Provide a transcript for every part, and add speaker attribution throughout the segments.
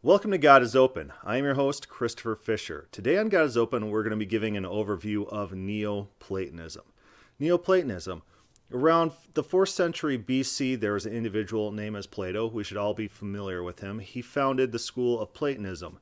Speaker 1: Welcome to God is Open. I am your host, Christopher Fisher. Today on God is Open, we're going to be giving an overview of Neoplatonism. Neoplatonism. Around the 4th century BC, there was an individual named as Plato. We should all be familiar with him. He founded the school of Platonism.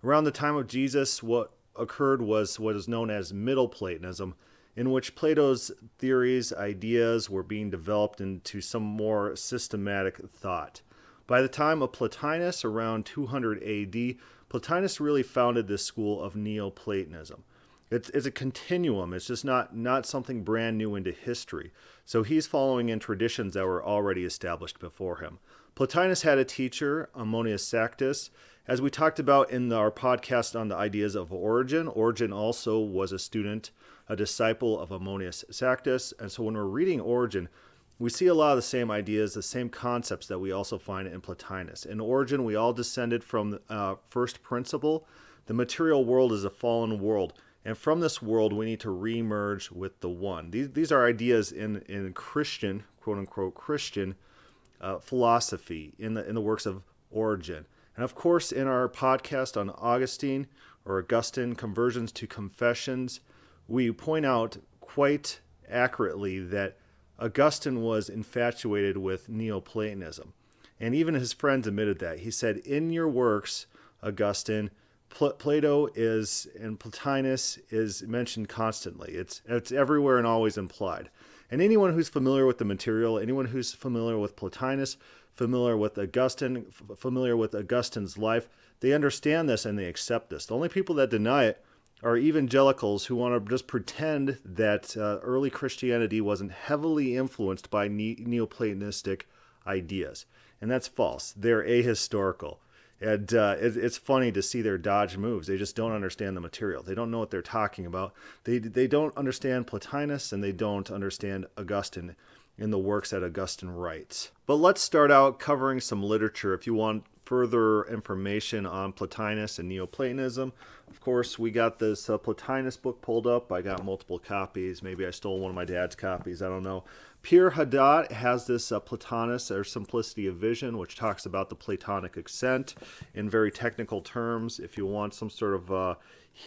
Speaker 1: Around the time of Jesus, what occurred was what is known as Middle Platonism, in which Plato's theories, ideas were being developed into some more systematic thought. By the time of Plotinus, around 200 AD, Plotinus really founded this school of Neoplatonism. It's a continuum. It's just not something brand new into history. So he's following in traditions that were already established before him. Plotinus had a teacher, Ammonius Sanctus. As we talked about in our podcast on the ideas of Origen, Origen also was a student, a disciple of Ammonius Sanctus. And so when we're reading Origen, we see a lot of the same ideas, the same concepts that we also find in Plotinus. In Origen, we all descended from the first principle. The material world is a fallen world. And from this world, we need to re-merge with the one. These are ideas in Christian, quote-unquote Christian, philosophy in the works of Origen. And of course, in our podcast on Augustine, or Augustine, Conversions to Confessions, we point out quite accurately that Augustine was infatuated with Neoplatonism. And even his friends admitted that. He said, in your works, Augustine, Plato is, and Plotinus is mentioned constantly. It's everywhere and always implied. And anyone who's familiar with the material, anyone who's familiar with Plotinus, familiar with Augustine, familiar with Augustine's life, they understand this and they accept this. The only people that deny it are evangelicals who want to just pretend that early Christianity wasn't heavily influenced by Neoplatonistic ideas. And that's false. They're ahistorical. And it's funny to see their dodge moves. They just don't understand the material. They don't know what they're talking about. They don't understand Plotinus, and they don't understand Augustine in the works that Augustine writes. But let's start out covering some literature. If you want further information on Plotinus and Neoplatonism, of course, we got this Plotinus book pulled up. I got multiple copies. Maybe I stole one of my dad's copies. I don't know. Pierre Haddad has this Plotinus, or Simplicity of Vision, which talks about the Platonic ascent in very technical terms. If you want some sort of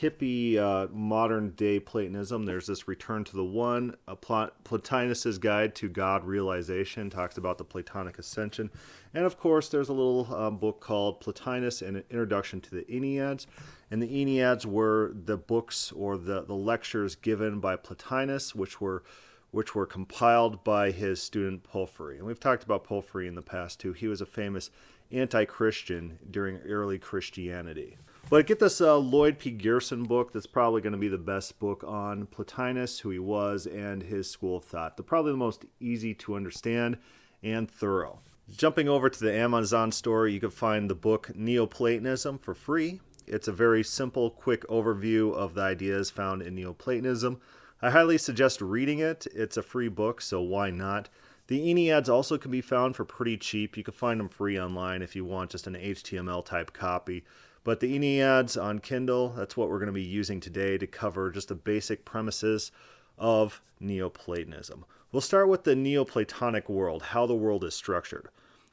Speaker 1: hippie modern-day Platonism, there's this Return to the One. Plotinus's Guide to God Realization talks about the Platonic ascension. And of course, there's a little book called Plotinus and an Introduction to the Enneads. And the Enneads were the books or the lectures given by Plotinus, which were compiled by his student Porphyry. And we've talked about Porphyry in the past too. He was a famous anti-Christian during early Christianity. But get this Lloyd P. Gerson book. That's probably going to be the best book on Plotinus, who he was, and his school of thought. Probably the most easy to understand and thorough. Jumping over to the Amazon store, you can find the book Neoplatonism for free. It's a very simple, quick overview of the ideas found in Neoplatonism. I highly suggest reading it. It's a free book, so why not? The Enneads also can be found for pretty cheap. You can find them free online if you want just an HTML type copy. But the Enneads on Kindle, that's what we're going to be using today to cover just the basic premises of Neoplatonism. We'll start with the Neoplatonic world, how the world is structured.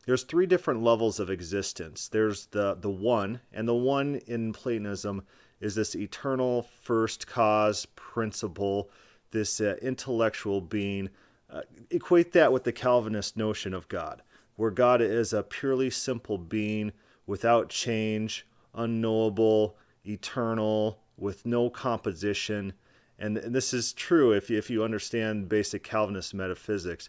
Speaker 1: There's 3 different levels of existence. There's the one, and the one in Platonism is this eternal first cause principle, this intellectual being. Equate that with the Calvinist notion of God, where God is a purely simple being without change, unknowable, eternal, with no composition. And this is true if you understand basic Calvinist metaphysics.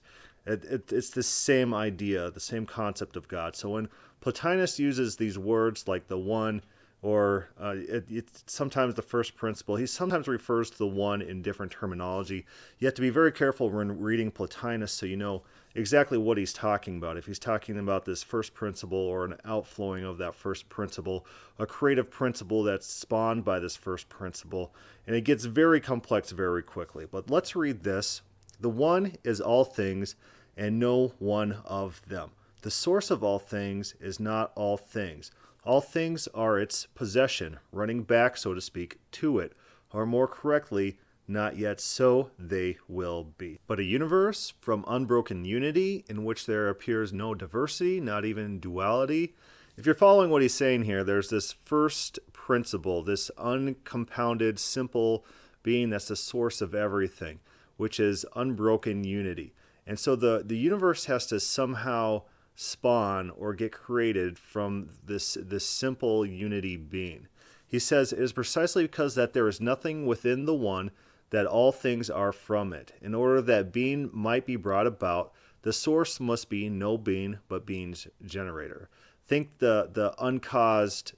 Speaker 1: It's the same idea, the same concept of God. So when Plotinus uses these words like the one, or it's sometimes the first principle, he sometimes refers to the one in different terminology. You have to be very careful when reading Plotinus so you know exactly what he's talking about. If he's talking about this first principle or an outflowing of that first principle, a creative principle that's spawned by this first principle. And it gets very complex very quickly. But let's read this. The one is all things, and no one of them. The source of all things is not all things. All things are its possession, running back, so to speak, to it, or more correctly, not yet so they will be. But a universe from unbroken unity in which there appears no diversity, not even duality, If you're following what he's saying here, there's this first principle, this uncompounded, simple being that's the source of everything, which is unbroken unity. And so the universe has to somehow spawn or get created from this simple unity being. He says it is precisely because that there is nothing within the one that all things are from it. In order that being might be brought about, the source must be no being but being's generator. Think the uncaused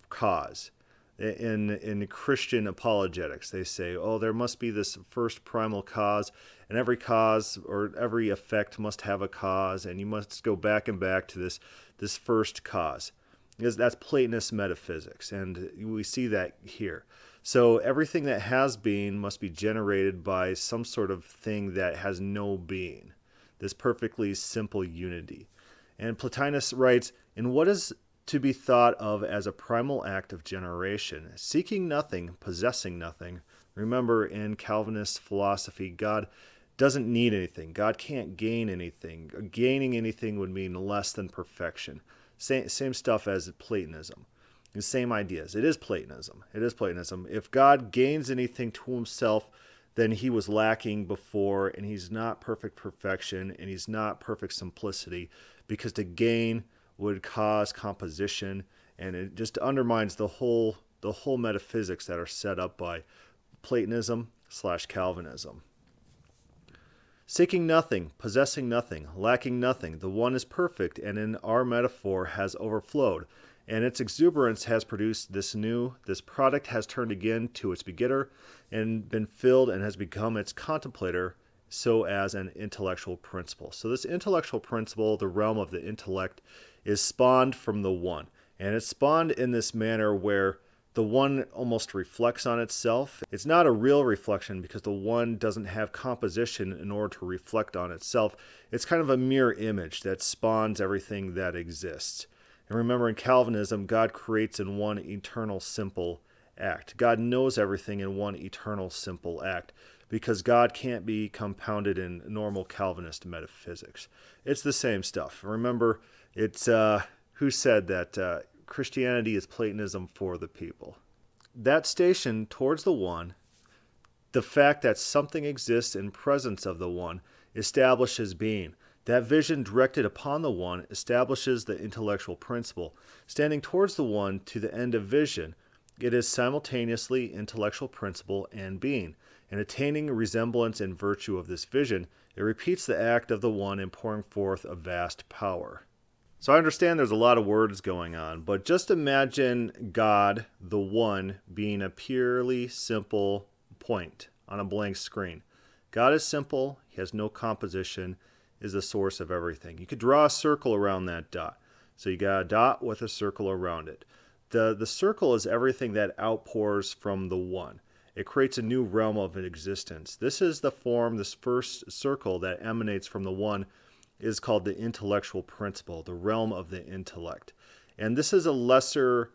Speaker 1: cause. In Christian apologetics, they say, oh, there must be this first primal cause, and every cause or every effect must have a cause, and you must go back and back to this first cause. Because that's Platonist metaphysics, and we see that here. So everything that has being must be generated by some sort of thing that has no being, this perfectly simple unity. And Plotinus writes, in what is to be thought of as a primal act of generation, seeking nothing, possessing nothing. Remember, in Calvinist philosophy, God doesn't need anything. God can't gain anything. Gaining anything would mean less than perfection. Same stuff as Platonism. The same ideas. It is Platonism. It is Platonism. If God gains anything to himself, then he was lacking before, and he's not perfect perfection, and he's not perfect simplicity, because to gain would cause composition, and it just undermines the whole metaphysics that are set up by Platonism/Calvinism. Seeking nothing, possessing nothing, lacking nothing, the one is perfect, and in our metaphor has overflowed, and its exuberance has produced this product has turned again to its begetter, and been filled and has become its contemplator, so as an intellectual principle. So this intellectual principle, the realm of the intellect, is spawned from the one. And it's spawned in this manner where the one almost reflects on itself. It's not a real reflection because the one doesn't have composition in order to reflect on itself. It's kind of a mirror image that spawns everything that exists. And remember, in Calvinism, God creates in one eternal simple act. God knows everything in one eternal simple act, because God can't be compounded in normal Calvinist metaphysics. It's the same stuff. Remember, it's who said that Christianity is Platonism for the people. That station towards the one, the fact that something exists in presence of the one, establishes being. That vision directed upon the one establishes the intellectual principle. Standing towards the one to the end of vision, it is simultaneously intellectual principle and being. And attaining resemblance in virtue of this vision, it repeats the act of the one in pouring forth a vast power. So I understand there's a lot of words going on, but just imagine God, the one, being a purely simple point on a blank screen. God is simple, he has no composition, is the source of everything. You could draw a circle around that dot. So you got a dot with a circle around it. The circle is everything that outpours from the one. It creates a new realm of existence. This is the form, this first circle that emanates from the one is called the intellectual principle, the realm of the intellect. And this is a lesser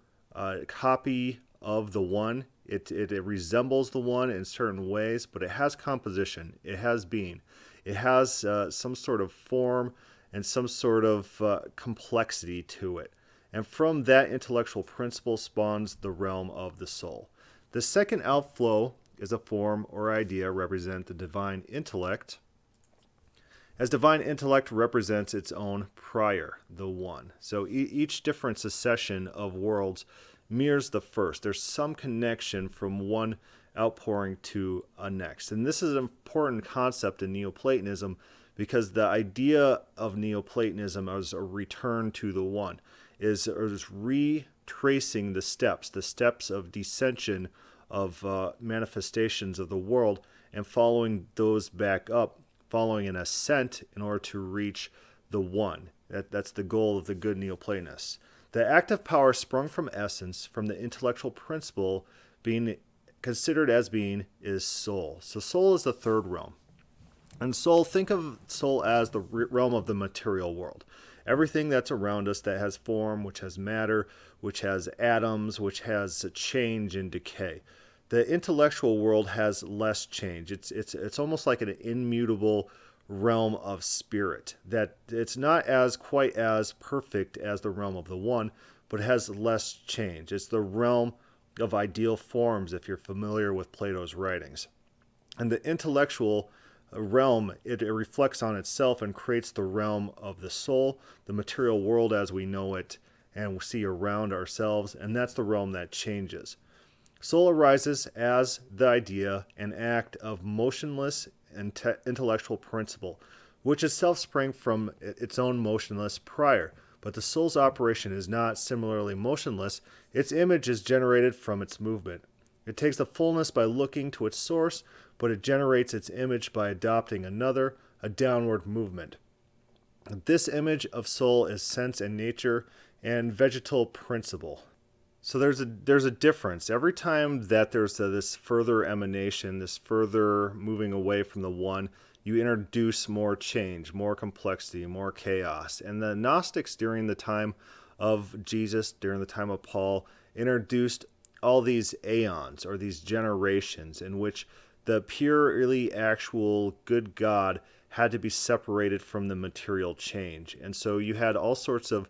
Speaker 1: copy of the one. It resembles the one in certain ways, but it has composition. It has being. It has some sort of form and some sort of complexity to it. And from that intellectual principle spawns the realm of the soul. The second outflow is a form or idea represent the divine intellect, as divine intellect represents its own prior, the one. So each different succession of worlds mirrors the first. There's some connection from one outpouring to a next. And this is an important concept in Neoplatonism because the idea of Neoplatonism as a return to the one is retracing the steps of descension of manifestations of the world and following those back up, following an ascent in order to reach the one. That's the goal of the good Neoplatonists. The active power sprung from essence, from the intellectual principle being considered as being, is soul. So soul is the third realm. And soul, think of soul as the realm of the material world. Everything that's around us that has form, which has matter, which has atoms, which has change and decay. The intellectual world has less change. It's almost like an immutable realm of spirit, that it's not as quite as perfect as the realm of the one, but has less change. It's the realm of ideal forms, if you're familiar with Plato's writings. And the intellectual realm, it reflects on itself and creates the realm of the soul, the material world as we know it and we see around ourselves, and that's the realm that changes. Soul arises as the idea and act of motionless intellectual principle, which itself sprang from its own motionless prior. But the soul's operation is not similarly motionless. Its image is generated from its movement. It takes the fullness by looking to its source, but it generates its image by adopting another, a downward movement. This image of soul is sense and nature and vegetal principle. So there's a difference. Every time that there's this further emanation, this further moving away from the one, you introduce more change, more complexity, more chaos. And the Gnostics during the time of Jesus, during the time of Paul, introduced all these aeons or these generations in which the purely actual good God had to be separated from the material change. And so you had all sorts of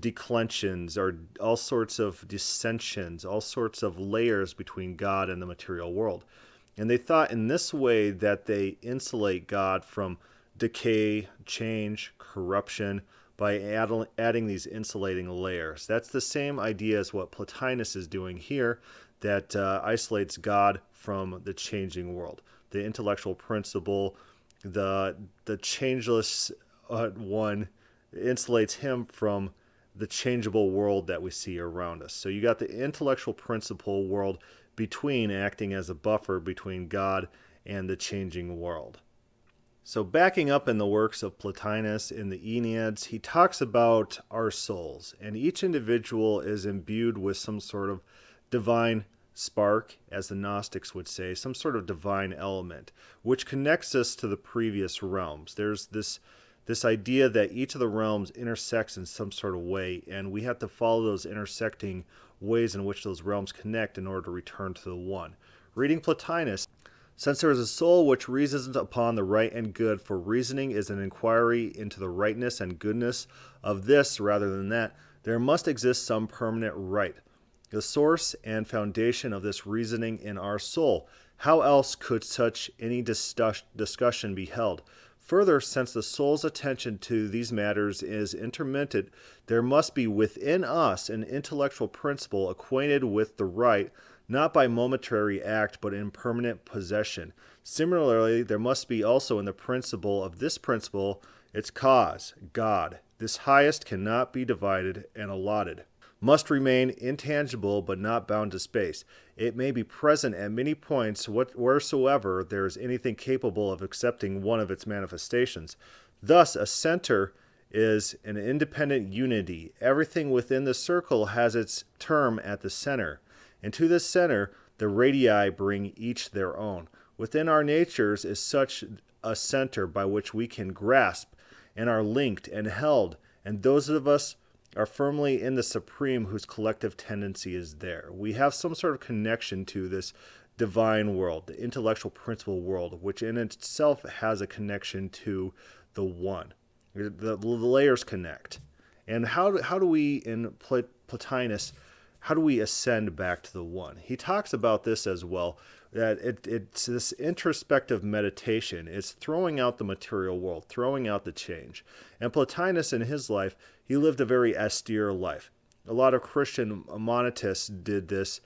Speaker 1: declensions or all sorts of dissensions, all sorts of layers between God and the material world. And they thought in this way that they insulate God from decay, change, corruption by adding these insulating layers. That's the same idea as what Plotinus is doing here, that isolates God from the changing world. The intellectual principle, the changeless one, insulates him from the changeable world that we see around us. So you got the intellectual principle world between, acting as a buffer between God and the changing world. So backing up in the works of Plotinus in the Aeneads, he talks about our souls, and each individual is imbued with some sort of divine spark, as the Gnostics would say, some sort of divine element, which connects us to the previous realms. There's this idea that each of the realms intersects in some sort of way, and we have to follow those intersecting ways in which those realms connect in order to return to the one. Reading Plotinus, since there is a soul which reasons upon the right and good, for reasoning is an inquiry into the rightness and goodness of this rather than that, there must exist some permanent right, the source and foundation of this reasoning in our soul. How else could such any discussion be held? Further, since the soul's attention to these matters is intermittent, there must be within us an intellectual principle acquainted with the right, not by momentary act, but in permanent possession. Similarly, there must be also in the principle of this principle its cause, God. This highest cannot be divided and allotted, must remain intangible but not bound to space. It may be present at many points wheresoever there is anything capable of accepting one of its manifestations. Thus, a center is an independent unity. Everything within the circle has its term at the center, and to this center the radii bring each their own. Within our natures is such a center by which we can grasp and are linked and held, and those of us are firmly in the supreme whose collective tendency is there. We have some sort of connection to this divine world, the intellectual principle world, which in itself has a connection to the one. The layers connect. And how do we, in Plotinus, how do we ascend back to the one? He talks about this as well, that it's this introspective meditation. It's throwing out the material world, throwing out the change. And Plotinus in his life, he lived a very austere life. A lot of Christian monetists did this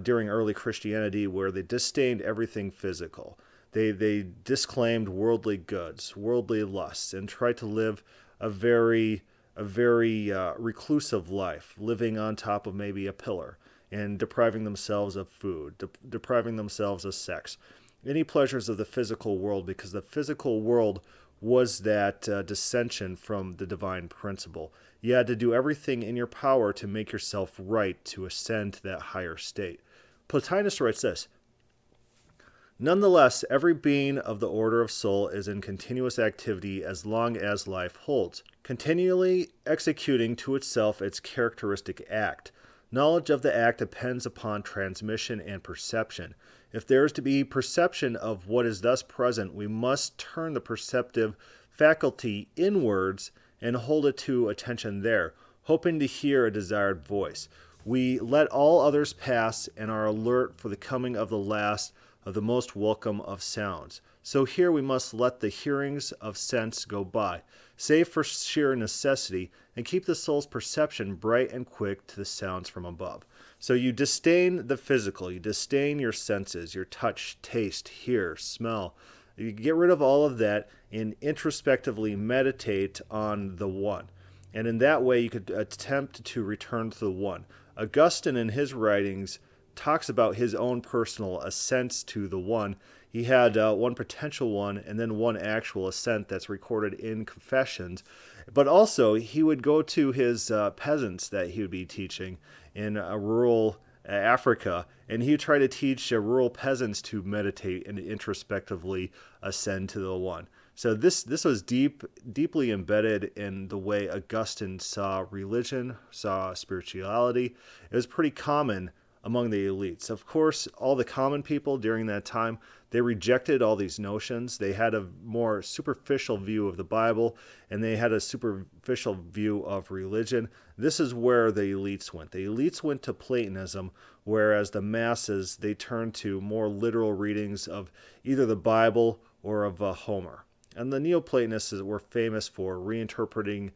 Speaker 1: during early Christianity, where they disdained everything physical. They disclaimed worldly goods, worldly lusts, and tried to live a very reclusive life, living on top of maybe a pillar and depriving themselves of food, depriving themselves of sex, any pleasures of the physical world, because the physical world was that dissension from the divine principle. You had to do everything in your power to make yourself right, to ascend to that higher state. Plotinus writes this: nonetheless, every being of the order of soul is in continuous activity as long as life holds, continually executing to itself its characteristic act. Knowledge of the act depends upon transmission and perception. If there is to be perception of what is thus present, we must turn the perceptive faculty inwards and hold it to attention there, hoping to hear a desired voice. We let all others pass and are alert for the coming of the last of the most welcome of sounds. So here we must let the hearings of sense go by, save for sheer necessity, and keep the soul's perception bright and quick to the sounds from above. So you disdain the physical, you disdain your senses, your touch, taste, hear, smell. You get rid of all of that and introspectively meditate on the one. And in that way, you could attempt to return to the one. Augustine, in his writings, talks about his own personal ascents to the one. He had one potential one and then one actual ascent that's recorded in Confessions. But also, he would go to his peasants that he would be teaching in rural Africa, and he would try to teach rural peasants to meditate and introspectively ascend to the one. So this was deeply embedded in the way Augustine saw religion, saw spirituality. It was pretty common among the elites. Of course, all the common people during that time, they rejected all these notions. They had a more superficial view of the Bible, and they had a superficial view of religion. This is where the elites went. The elites went to Platonism, whereas the masses, they turned to more literal readings of either the Bible or of Homer. And the Neoplatonists were famous for reinterpreting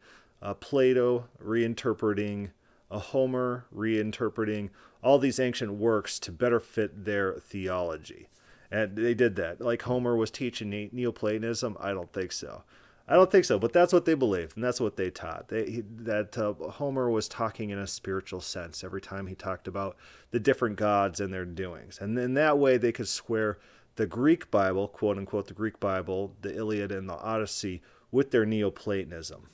Speaker 1: Plato, reinterpreting Homer, reinterpreting all these ancient works to better fit their theology. And they did that. Like Homer was teaching Neoplatonism? I don't think so. But that's what they believed, and that's what they taught. Homer was talking in a spiritual sense every time he talked about the different gods and their doings. And in that way, they could square the Greek Bible, quote-unquote the Greek Bible, the Iliad and the Odyssey, with their Neoplatonism.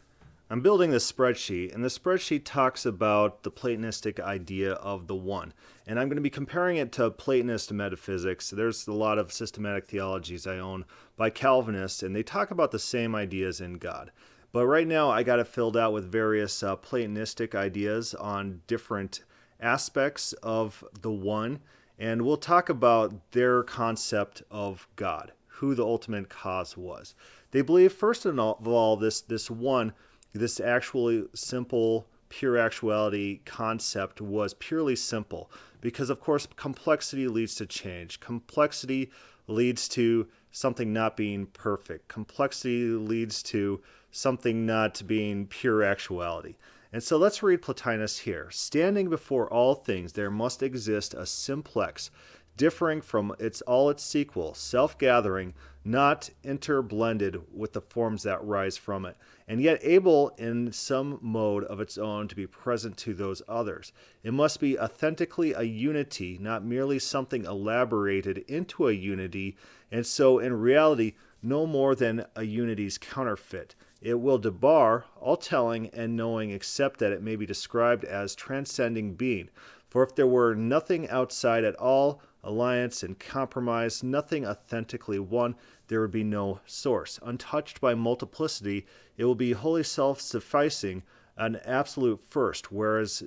Speaker 1: I'm building this spreadsheet, and the spreadsheet talks about the Platonistic idea of the one. And I'm going to be comparing it to Platonist metaphysics. There's a lot of systematic theologies I own by Calvinists, and they talk about the same ideas in God. But right now, I got it filled out with various Platonistic ideas on different aspects of the one, and we'll talk about their concept of God, who the ultimate cause was. They believe, first of all, this one, this actually simple, pure actuality concept was purely simple because, of course, complexity leads to change. Complexity leads to something not being perfect. Complexity leads to something not being pure actuality. And so let's read Plotinus here. Standing before all things, there must exist a simplex, differing from all its sequel, self-gathering, not interblended with the forms that rise from it, and yet able in some mode of its own to be present to those others. It must be authentically a unity, not merely something elaborated into a unity, and so in reality no more than a unity's counterfeit. It will debar all telling and knowing except that it may be described as transcending being. For if there were nothing outside at all, alliance and compromise, nothing authentically one, there would be no source. Untouched by multiplicity, it will be wholly self-sufficing, an absolute first, whereas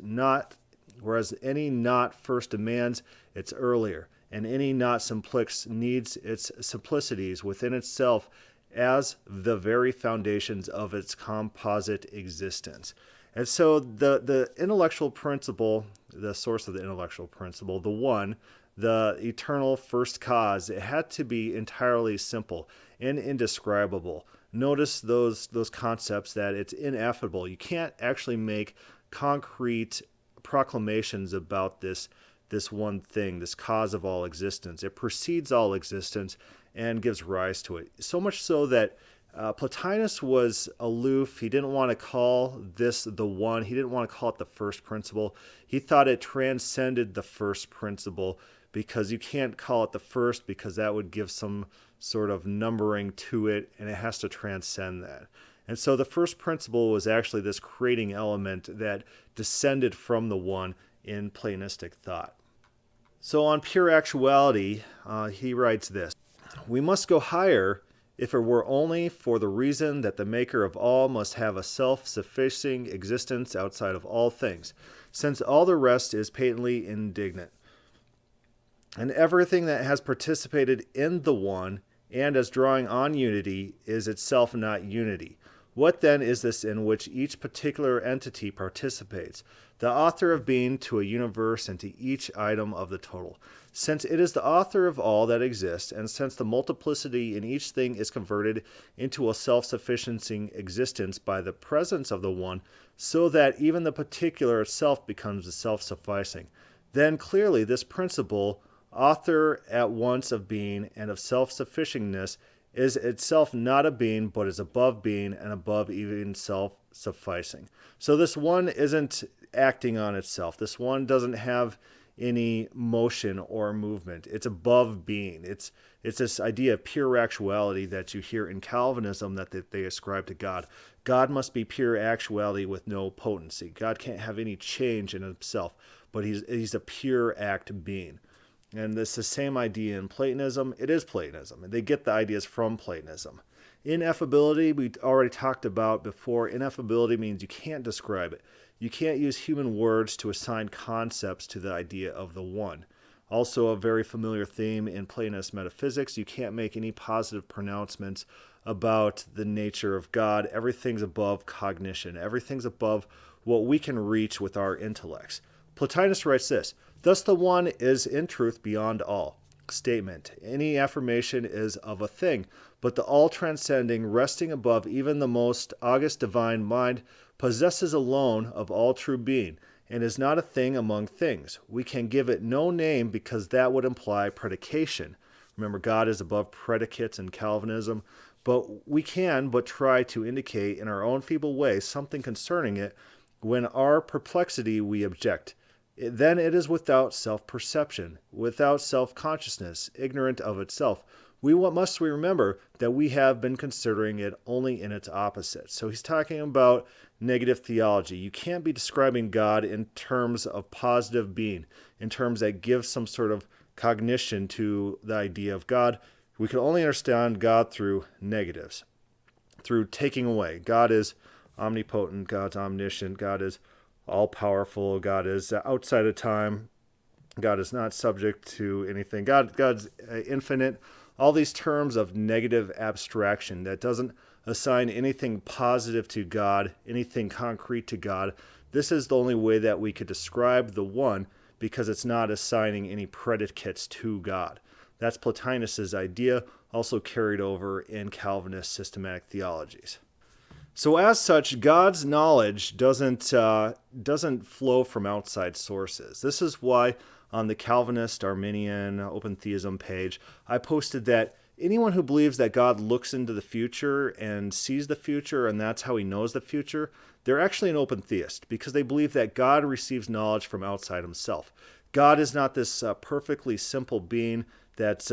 Speaker 1: any not first demands its earlier, and any not simplex needs its simplicities within itself as the very foundations of its composite existence. And so the intellectual principle, the source of the intellectual principle, the one, the eternal first cause, it had to be entirely simple and indescribable. Notice those concepts that it's ineffable. You can't actually make concrete proclamations about this one thing, this cause of all existence. It precedes all existence and gives rise to it. So much so that Plotinus was aloof. He didn't want to call this the one. He didn't want to call it the first principle. He thought it transcended the first principle because you can't call it the first because that would give some sort of numbering to it, and it has to transcend that. And so the first principle was actually this creating element that descended from the one in Platonistic thought. So on pure actuality, he writes this: we must go higher if it were only for the reason that the maker of all must have a self-sufficing existence outside of all things. since all the rest is patently indignant. And everything that has participated in the one, and as drawing on unity, is itself not unity. What then is this in which each particular entity participates, the author of being to a universe and to each item of the total? Since it is the author of all that exists, and since the multiplicity in each thing is converted into a self-sufficing existence by the presence of the one, so that even the particular itself becomes self-sufficing, then clearly this principle, author at once of being and of self-sufficingness, is itself not a being, but is above being and above even self-sufficing. So this one isn't acting on itself. This one doesn't have any motion or movement. It's above being. It's this idea of pure actuality that you hear in Calvinism that they ascribe to God. God must be pure actuality with no potency. God can't have any change in himself, but he's a pure act being. And it's the same idea in Platonism. It is Platonism. And they get the ideas from Platonism. Ineffability, we already talked about before. Ineffability means you can't describe it. You can't use human words to assign concepts to the idea of the one. Also a very familiar theme in Platonist metaphysics. You can't make any positive pronouncements about the nature of God. Everything's above cognition. Everything's above what we can reach with our intellects. Plotinus writes this: "Thus the one is in truth beyond all." Statement: any affirmation is of a thing, but the all-transcending, resting above even the most august divine mind, possesses alone of all true being, and is not a thing among things. We can give it no name because that would imply predication. Remember, God is above predicates in Calvinism, but we can but try to indicate in our own feeble way something concerning it. When our perplexity we object, then it is without self-perception, without self-consciousness, ignorant of itself. Must we remember that we have been considering it only in its opposite. So he's talking about negative theology. You can't be describing God in terms of positive being, in terms that give some sort of cognition to the idea of God. We can only understand God through negatives, through taking away. God is omnipotent, God's omniscient, God is all-powerful, God is outside of time, God is not subject to anything, God's infinite. All these terms of negative abstraction that doesn't assign anything positive to God, anything concrete to God. This is the only way that we could describe the one, because it's not assigning any predicates to God. That's Plotinus's idea, also carried over in Calvinist systematic theologies. So as such, God's knowledge doesn't flow from outside sources. This is why on the Calvinist, Arminian, Open Theism page, I posted that anyone who believes that God looks into the future and sees the future and that's how he knows the future, they're actually an open theist, because they believe that God receives knowledge from outside himself. God is not this perfectly simple being that's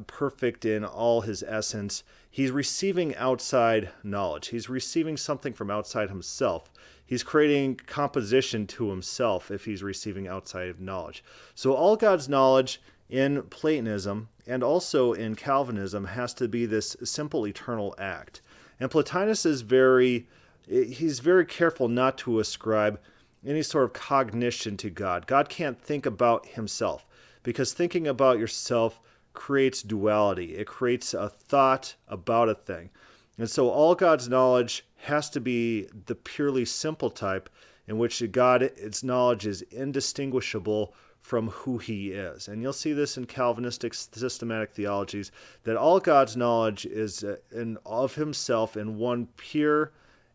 Speaker 1: perfect in all his essence. He's receiving outside knowledge. He's receiving something from outside himself. He's creating composition to himself if he's receiving outside knowledge. So all God's knowledge in Platonism and also in Calvinism has to be this simple eternal act. And Plotinus is very careful not to ascribe any sort of cognition to God. God can't think about himself, because thinking about yourself creates duality. It creates a thought about a thing. And so all God's knowledge has to be the purely simple type, in which its knowledge is indistinguishable from who he is. And you'll see this in Calvinistic systematic theologies, that all God's knowledge is of himself in one pure,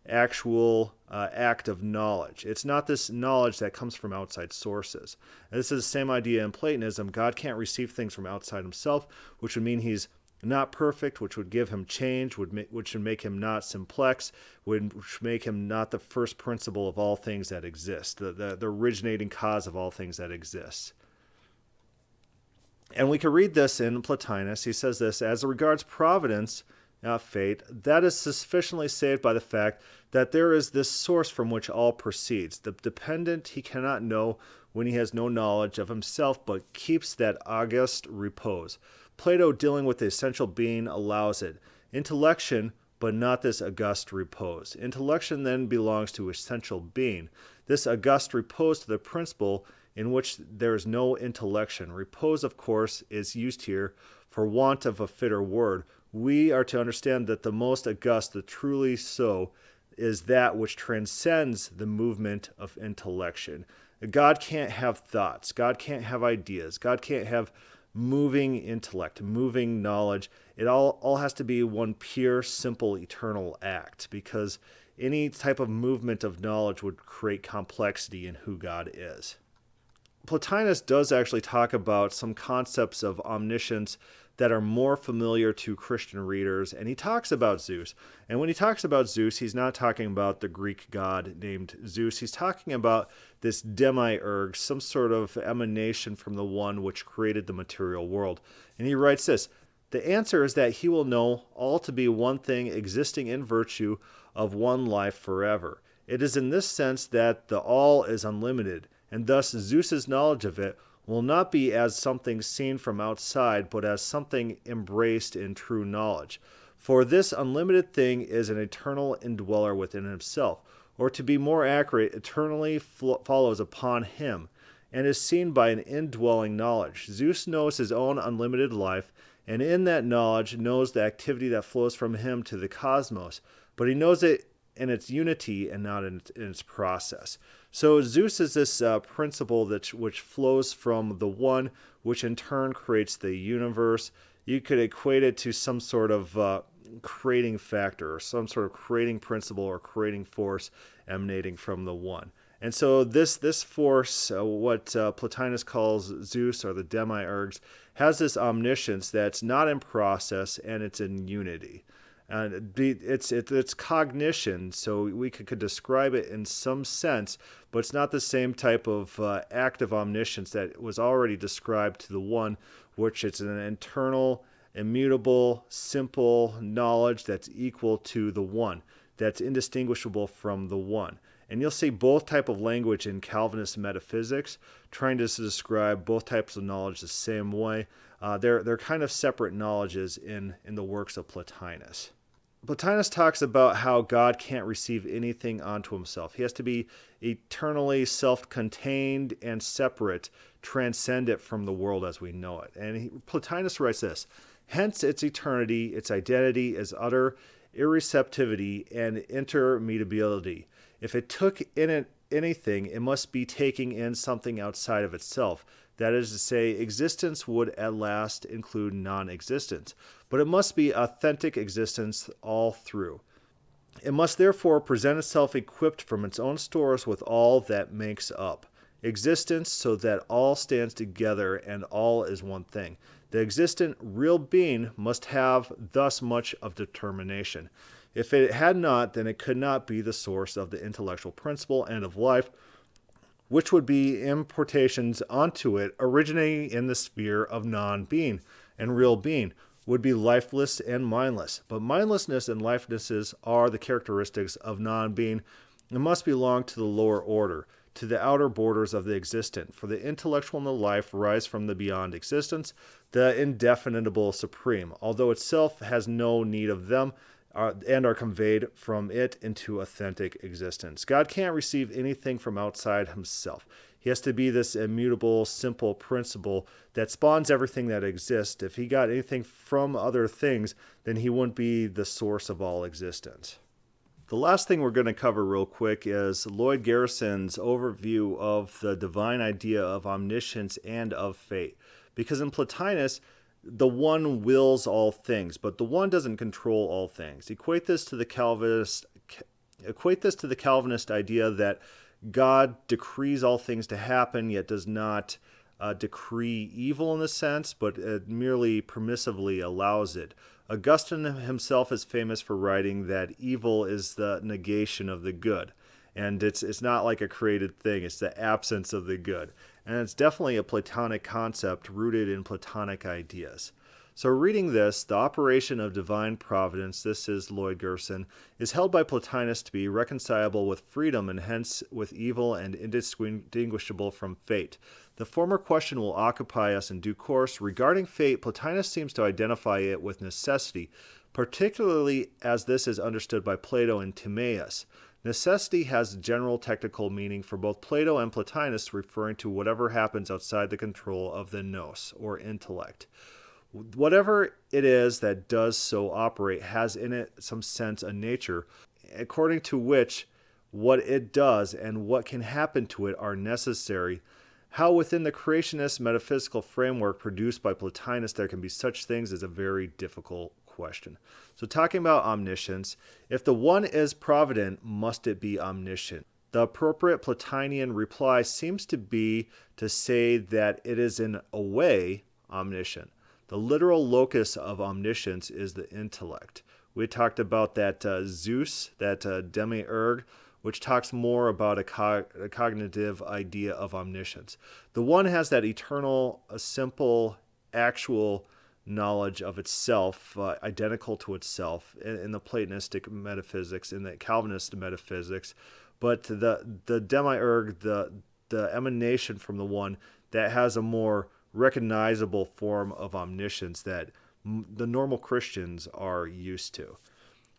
Speaker 1: actual act of knowledge. It's not this knowledge that comes from outside sources. And this is the same idea in Platonism. God can't receive things from outside himself, which would mean he's not perfect, which would give him change, which would make him not simplex, which make him not the first principle of all things that exist, the originating cause of all things that exist. And we can read this in Plotinus. He says this: as regards providence, fate, that is sufficiently saved by the fact that there is this source from which all proceeds. The dependent he cannot know when he has no knowledge of himself, but keeps that august repose. Plato, dealing with the essential being, allows it. Intellection, but not this august repose. Intellection then belongs to essential being. this august repose to the principle in which there is no intellection. Repose, of course, is used here for want of a fitter word. We are to understand that the most august, the truly so, is that which transcends the movement of intellection. God can't have thoughts. God can't have ideas. God can't have moving intellect, moving knowledge. It all has to be one pure, simple, eternal act, because any type of movement of knowledge would create complexity in who God is. Plotinus does actually talk about some concepts of omniscience that are more familiar to Christian readers, and he talks about Zeus. And when he talks about Zeus, he's not talking about the Greek god named Zeus. He's talking about this demiurge, some sort of emanation from the one which created the material world. And he writes this: the answer is that he will know all to be one thing existing in virtue of one life forever. It is in this sense that the all is unlimited, and thus Zeus's knowledge of it will not be as something seen from outside, but as something embraced in true knowledge. For this unlimited thing is an eternal indweller within himself, or to be more accurate, eternally follows upon him, and is seen by an indwelling knowledge. Zeus knows his own unlimited life, and in that knowledge knows the activity that flows from him to the cosmos, but he knows it in its unity and not in its process. So Zeus is this principle which flows from the one, which in turn creates the universe. You could equate it to some sort of creating factor, or some sort of creating principle or creating force emanating from the one. And so this force, what Plotinus calls Zeus or the demiurge, has this omniscience that's not in process and it's in unity. And it's cognition, so we could describe it in some sense, but it's not the same type of active omniscience that was already described to the one, which it's an internal, immutable, simple knowledge that's equal to the one, that's indistinguishable from the one. And you'll see both type of language in Calvinist metaphysics, trying to describe both types of knowledge the same way. They're kind of separate knowledges in the works of Plotinus. Plotinus talks about how God can't receive anything onto himself. He has to be eternally self-contained and separate, transcendent from the world as we know it. And Plotinus writes this: hence its eternity, its identity is utter irreceptivity and intermutability. If it took in it anything, it must be taking in something outside of itself. That is to say, existence would at last include non-existence, but it must be authentic existence all through. It must therefore present itself equipped from its own stores with all that makes up existence, so that all stands together and all is one thing. The existent real being must have thus much of determination. If it had not, then it could not be the source of the intellectual principle and of life, which would be importations onto it originating in the sphere of non-being, and real being would be lifeless and mindless. But mindlessness and lifelessness are the characteristics of non-being and must belong to the lower order, to the outer borders of the existent. For the intellectual and the life rise from the beyond existence, the indefinable supreme, although itself has no need of them, and are conveyed from it into authentic existence. God can't receive anything from outside himself. He has to be this immutable, simple principle that spawns everything that exists. If he got anything from other things, then he wouldn't be the source of all existence. The last thing we're going to cover real quick is Lloyd Garrison's overview of the divine idea of omniscience and of fate. Because in Plotinus, the one wills all things, but the one doesn't control all things. Equate this to the Calvinist idea that God decrees all things to happen, yet does not decree evil in the sense, but merely permissively allows it. Augustine himself is famous for writing that evil is the negation of the good. And it's not like a created thing, it's the absence of the good. And it's definitely a Platonic concept rooted in Platonic ideas. So reading this, the operation of divine providence, this is Lloyd Garrison, is held by Plotinus to be reconcilable with freedom and hence with evil and indistinguishable from fate. The former question will occupy us in due course. Regarding fate, Plotinus seems to identify it with necessity, particularly as this is understood by Plato and Timaeus. Necessity has general technical meaning for both Plato and Plotinus, referring to whatever happens outside the control of the nous, or intellect. Whatever it is that does so operate has in it some sense of nature, according to which what it does and what can happen to it are necessary. How within the creationist metaphysical framework produced by Plotinus there can be such things is a very difficult question. So talking about omniscience, if the one is provident, must it be omniscient? The appropriate Plotinian reply seems to be to say that it is in a way omniscient. The literal locus of omniscience is the intellect. We talked about that Zeus, that demiurge, which talks more about a cognitive idea of omniscience. The one has that eternal, simple, actual knowledge of itself, identical to itself in the Platonistic metaphysics, in the Calvinist metaphysics. But the demiurge, the emanation from the one, that has a more recognizable form of omniscience that the normal Christians are used to.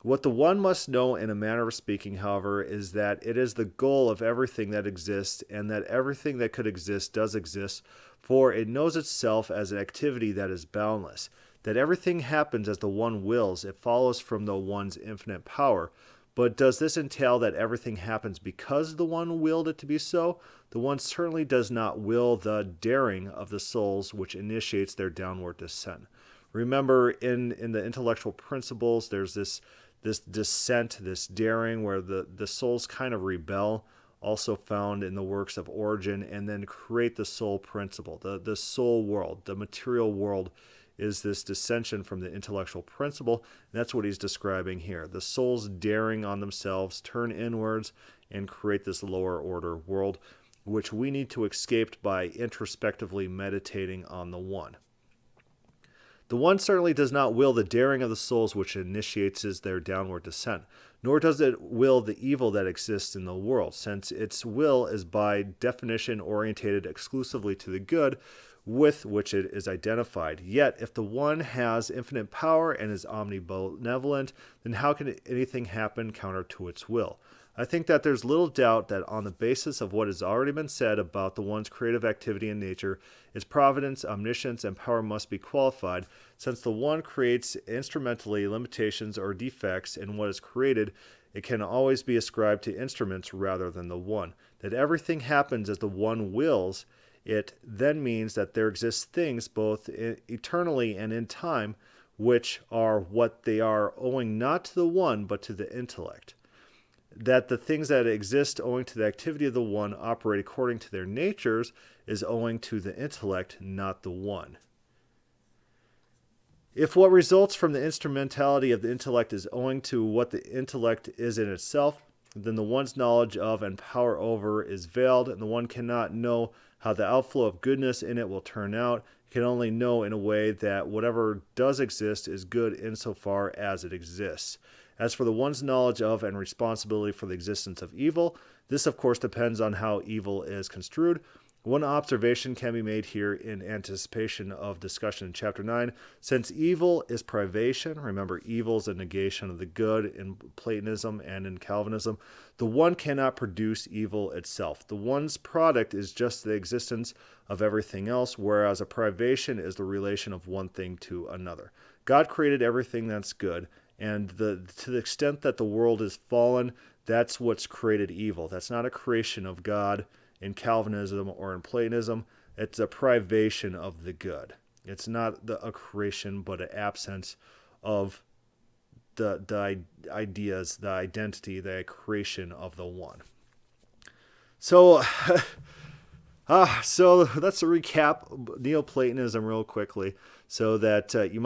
Speaker 1: What the one must know in a manner of speaking, however, is that it is the goal of everything that exists, and that everything that could exist does exist, for it knows itself as an activity that is boundless. That everything happens as the one wills, it follows from the one's infinite power. But does this entail that everything happens because the one willed it to be so? The one certainly does not will the daring of the souls which initiates their downward descent. Remember, in the intellectual principles, there's this descent, this daring, where the souls kind of rebel, also found in the works of Origen, and then create the soul principle. The soul world, the material world, is this dissension from the intellectual principle, and that's what he's describing here. The souls daring on themselves, turn inwards, and create this lower order world, which we need to escape by introspectively meditating on the one. The one certainly does not will the daring of the souls which initiates their downward descent, nor does it will the evil that exists in the world, since its will is by definition orientated exclusively to the good with which it is identified. Yet, if the one has infinite power and is omnibenevolent, then how can anything happen counter to its will? I think that there's little doubt that on the basis of what has already been said about the one's creative activity in nature, its providence, omniscience, and power must be qualified, since the one creates instrumentally limitations or defects in what is created. It can always be ascribed to instruments rather than the one. That everything happens as the one wills it then means that there exist things both eternally and in time which are what they are owing not to the one but to the intellect. That the things that exist owing to the activity of the one operate according to their natures is owing to the intellect, not the one. If what results from the instrumentality of the intellect is owing to what the intellect is in itself, then the one's knowledge of and power over is veiled, and the one cannot know how the outflow of goodness in it will turn out. It can only know in a way that whatever does exist is good insofar as it exists. As for the one's knowledge of and responsibility for the existence of evil, this of course depends on how evil is construed. One observation can be made here in anticipation of discussion in Chapter 9. Since evil is privation, remember evil is a negation of the good in Platonism and in Calvinism, the one cannot produce evil itself. The one's product is just the existence of everything else, whereas a privation is the relation of one thing to another. God created everything that's good, and to the extent that the world is fallen, that's what's created evil. That's not a creation of God in Calvinism or in Platonism. It's a privation of the good. It's not a creation, but an absence of the ideas, the identity, the creation of the one. So, so let's recap Neoplatonism real quickly, so that you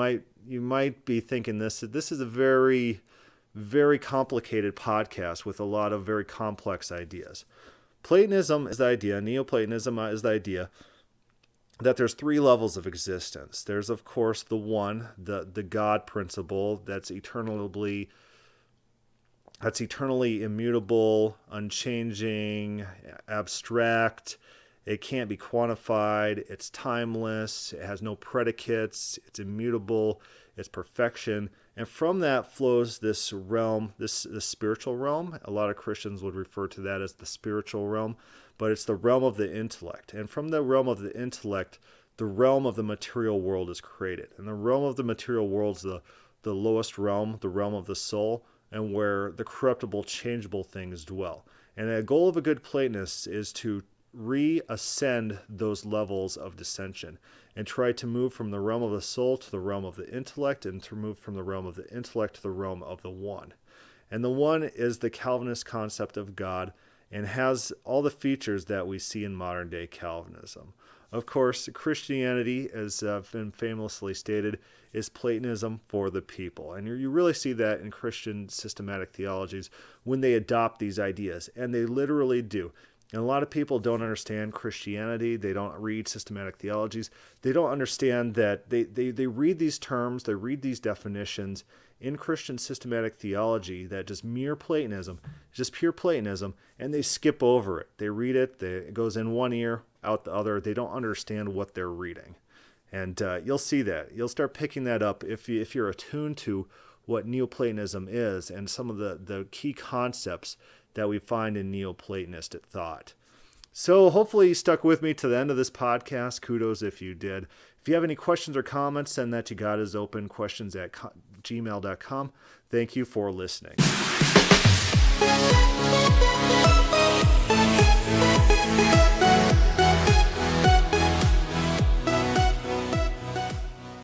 Speaker 1: might be thinking this is a very, very complicated podcast with a lot of very complex ideas. Platonism is the idea, Neoplatonism is the idea that there's three levels of existence. There's, of course, the one, the God principle that's eternally immutable, unchanging, abstract. It can't be quantified. It's timeless. It has no predicates. It's immutable. it's perfection. And from that flows this realm, this spiritual realm. A lot of Christians would refer to that as the spiritual realm, but it's the realm of the intellect. And from the realm of the intellect, the realm of the material world is created. And the realm of the material world is the lowest realm, the realm of the soul, and where the corruptible, changeable things dwell. And the goal of a good Platonist is to reascend those levels of dissension and try to move from the realm of the soul to the realm of the intellect, and to move from the realm of the intellect to the realm of the one. And the one is the Calvinist concept of God and has all the features that we see in modern day Calvinism. Of course, Christianity, as been famously stated, is Platonism for the people. And you really see that in Christian systematic theologies when they adopt these ideas, and they literally do. And a lot of people don't understand Christianity. They don't read systematic theologies. They don't understand that they read these terms, they read these definitions in Christian systematic theology that just mere Platonism, just pure Platonism, and they skip over it. They read it, it goes in one ear, out the other. They don't understand what they're reading. And you'll see that. You'll start picking that up if you're attuned to what Neoplatonism is and some of the key concepts that we find in Neoplatonistic thought. So hopefully you stuck with me to the end of this podcast. Kudos if you did. If you have any questions or comments, send that to godisopen questions@gmail.com. Thank you for listening.